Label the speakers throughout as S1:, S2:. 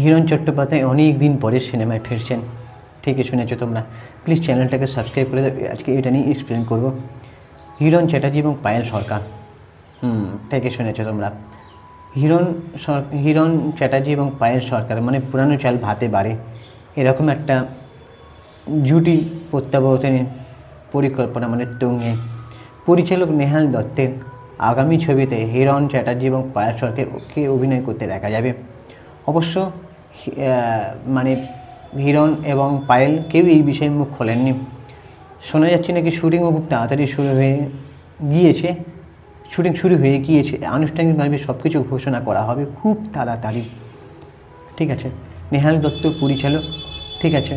S1: হিরণ চট্টোপাধ্যায় অনেক দিন পরে সিনেমায় ফিরছেন। ঠিকই শুনেছো তোমরা। প্লিজ চ্যানেলটাকে সাবস্ক্রাইব করে দাও। আজকে এটা নিয়ে এক্সপ্লেন করবো। হিরণ চ্যাটার্জি এবং পায়েল সরকার। ঠিকই শুনেছো তোমরা। হিরণ চ্যাটার্জি এবং পায়েল সরকার মানে পুরানো চাল ভাতে বাড়ে, এরকম একটা জুটি প্রত্যাবর্তনের পরিকল্পনা মানে তুঙ্গে। পরিচালক নেহাল দত্তের আগামী ছবিতে হিরণ চ্যাটার্জি এবং পায়েল সরকারকে অভিনয় করতে দেখা যাবে। অবশ্য মানে হিরণ এবং পায়েল কেউ এই বিষয়ে মুখ খোলেননি। শোনা যাচ্ছে নাকি শুটিংও খুব তাড়াতাড়ি শুরু হয়ে গিয়েছে। আনুষ্ঠানিকভাবে সব কিছু ঘোষণা করা হবে খুব তাড়াতাড়ি। ঠিক আছে, নেহাল দত্ত পরিচালক। ঠিক আছে,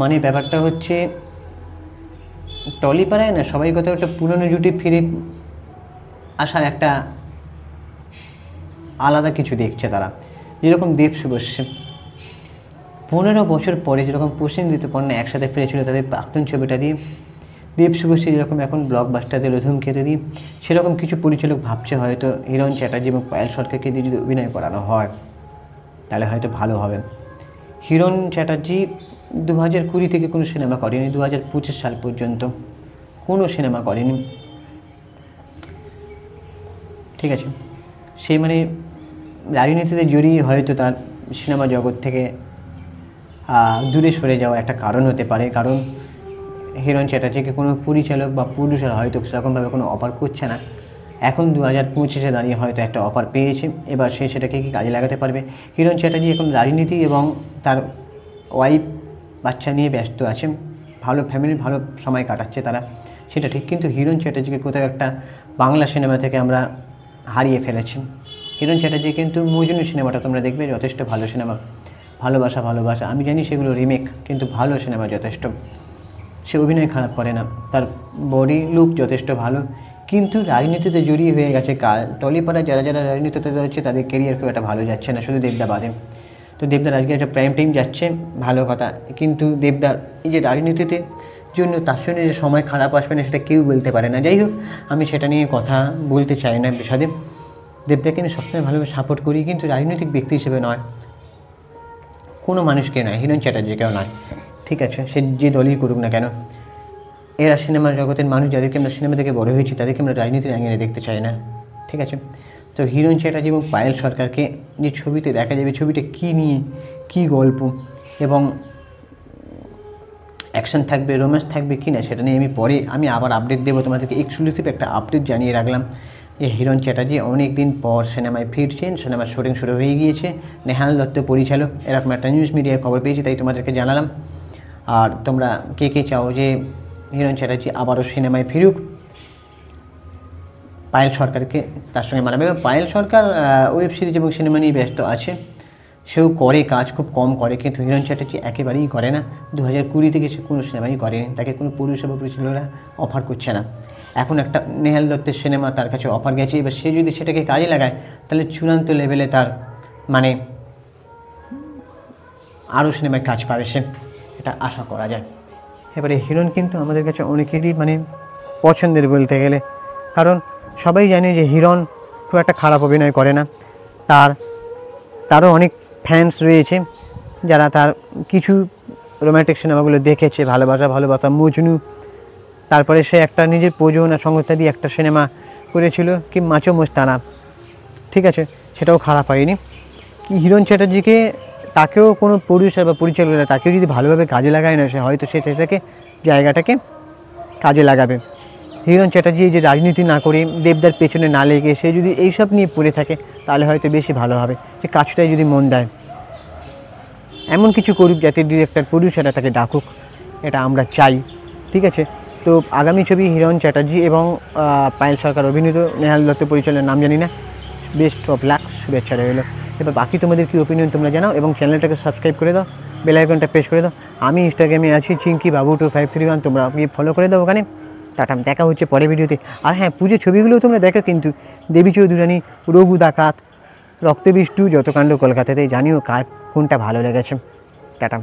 S1: মানে ব্যাপারটা হচ্ছে টলিপাড়ায় না সবাই কথা একটা পুরনো জুটি ফিরে আসার একটা আলাদা কিছু দেখছে তারা। যেরকম দেব শুভশ্রী 15 বছর পরে যেরকম পশ্চিম ঋতুপর্ণা একসাথে ফিরেছিল তাদের প্রাক্তন ছবিটা দিয়ে, দেব শুভশ্রী যেরকম এখন ব্লকবাস্টার দিল ধূমকেতু দিয়ে, সেরকম কিছু পরিচালক ভাবছে হয়তো হিরণ চ্যাটার্জি এবং পায়েল সরকারকে দিয়ে যদি অভিনয় করানো হয় তাহলে হয়তো ভালো হবে। হিরণ চ্যাটার্জি 2020 থেকে কোনো সিনেমা করেনি, 2025 সাল পর্যন্ত কোনো সিনেমা করেনি। ঠিক আছে, সেই মানে রাজনীতিতে জড়িয়ে হয়তো তার সিনেমা জগৎ থেকে দূরে সরে যাওয়া একটা কারণ হতে পারে। কারণ হিরণ চ্যাটার্জিকে কোনো পরিচালক বা প্রডিউসার হয়তো সেরকমভাবে কোনো অফার করছে না। এখন 2025-এ দাঁড়িয়ে হয়তো একটা অফার পেয়েছে, এবার সে সেটাকে কি কাজে লাগাতে পারবে। হিরণ চ্যাটার্জি এখন রাজনীতি এবং তার ওয়াইফ বাচ্চা নিয়ে ব্যস্ত আছে, ভালো ফ্যামিলির ভালো সময় কাটাচ্ছে তারা, সেটা ঠিক। কিন্তু হিরণ চ্যাটার্জিকে কোথাও একটা বাংলা সিনেমা থেকে আমরা হারিয়ে ফেলেছি। হিরণ চ্যাটার্জি কিন্তু মজনু সিনেমাটা তোমরা দেখবে যথেষ্ট ভালো সিনেমা, ভালোবাসা। আমি জানি সেগুলো রিমেক, কিন্তু ভালো সিনেমা যথেষ্ট। সে অভিনয় খারাপ করে না, তার বডি লুক যথেষ্ট ভালো, কিন্তু রাজনীতিতে জড়িয়ে হয়ে গেছে। টলিপাড়ায় যারা রাজনীতিতে যাচ্ছে তাদের কেরিয়ার খুব একটা ভালো যাচ্ছে না, শুধু দেবদা বাদে। তো দেবদার আজকে একটা প্রাইম টাইম যাচ্ছে, ভালো কথা, কিন্তু দেবদার এই যে রাজনীতিতে জন্য তার সঙ্গে যে সময় খারাপ আসবে না সেটা কেউ বলতে পারে না। যাই হোক, আমি সেটা নিয়ে কথা বলতে চাই না বিশদে। দেবদাকে আমি সবসময় ভালোভাবে সাপোর্ট করি, কিন্তু রাজনৈতিক ব্যক্তি হিসেবে নয়, কোনো মানুষকে নয়, হিরণ চ্যাটার্জিকেও নয়। ঠিক আছে, সে যে দলই করুক না কেন। এরা সিনেমার জগতের মানুষ, যাদেরকে আমরা সিনেমা থেকে বড় হয়েছি, তাদেরকে আমরা রাজনীতির অ্যাঙ্গেলে দেখতে চাই না। ঠিক আছে, তো হিরণ চ্যাটার্জি এবং পায়েল সরকারকে যে ছবিতে দেখা যাবে, ছবিটা কী নিয়ে, কী গল্প এবং অ্যাকশন থাকবে, রোম্যান্স থাকবে কি না, সেটা নিয়ে আমি আবার আপডেট দেবো তোমাদেরকে। এক্সক্লুসিভ একটা আপডেট জানিয়ে রাখলাম যে হিরণ চ্যাটার্জি অনেক দিন পর সিনেমায় ফিরছেন, সিনেমার শুটিং শুরু হয়ে গিয়েছে, নেহাল দত্ত পরিচালক, এরকম একটা নিউজ মিডিয়ায় খবর পেয়েছি, তাই তোমাদেরকে জানালাম। আর তোমরা কে কে চাও যে হিরণ চ্যাটার্জি আবারও সিনেমায় ফিরুক, পায়েল সরকারকে তার সঙ্গে মানাবে। পায়েল সরকার ওয়েব সিরিজ এবং সিনেমা নিয়ে ব্যস্ত আছে, সেও করে কাজ, খুব কম করে, কিন্তু হিরণ চ্যাটার্জি একেবারেই করে না। 2020 থেকে সে কোনো সিনেমাই করেনি, তাকে কোনো পরিষেবা পরিচালকরা অফার করছে না। এখন একটা নেহাল দত্তের সিনেমা তার কাছে অফার গেছে, এবার সে যদি সেটাকে কাজে লাগায় তাহলে চূড়ান্ত লেভেলে তার মানে আরও সিনেমায় কাজ পাবে সে, এটা আশা করা যায়। এবারে হিরণ কিন্তু আমাদের কাছে অনেকেরই মানে পছন্দের বলতে গেলে, কারণ সবাই জানে যে হিরণ খুব একটা খারাপ অভিনয় করে না। তারও অনেক ফ্যান্স রয়েছে যারা তার কিছু রোম্যান্টিক সিনেমাগুলো দেখেছে, ভালোবাসা, মজনু, তারপরে সে একটা নিজের প্রযোজনা সংস্থা দিয়ে একটা সিনেমা করেছিল কি মাচো মস্তানা। ঠিক আছে, সেটাও খারাপ হয়নি। কি হিরণ চ্যাটার্জিকে তাকেও কোনো প্রডিউসার বা পরিচালকরা তাকেও যদি ভালোভাবে কাজে লাগায় না, সে হয়তো সে জায়গাটাকে কাজে লাগাবে। হিরণ চ্যাটার্জি যে রাজনীতি না করে, দেবদার পেছনে না লেগে, সে যদি এইসব নিয়ে পড়ে থাকে তাহলে হয়তো বেশি ভালো হবে। সে কাজটায় যদি মন দেয়, এমন কিছু করুক যাতে ডিরেক্টর প্রডিউসাররা তাকে ডাকুক, এটা আমরা চাই। ঠিক আছে, তো আগামী ছবি হিরণ চ্যাটার্জি এবং পায়েল সরকার অভিনীত, নেহাল দত্ত পরিচালনার নাম জানি না। বেস্ট অফ লাক, শুভেচ্ছা রইল। এবার বাকি তোমাদের কী ওপিনিয়ন তোমরা জানাও, এবং চ্যানেলটাকে সাবস্ক্রাইব করে দাও, বেল আইকনটা প্রেস করে দাও। আমি ইনস্টাগ্রামে আছি চিঙ্কি বাবু 2531, তোমরা গিয়ে ফলো করে দাও ওখানে। টাটা, দেখা হচ্ছে পরের ভিডিওতে। আর হ্যাঁ, পুজোর ছবিগুলোও তোমরা দেখো কিন্তু, দেবী চৌধুরানী, রঘু ডাকাত, রক্তবৃষ্টি, যত কাণ্ড কলকাতাতে, জানিও কার কোনটা ভালো লেগেছে। টাটা।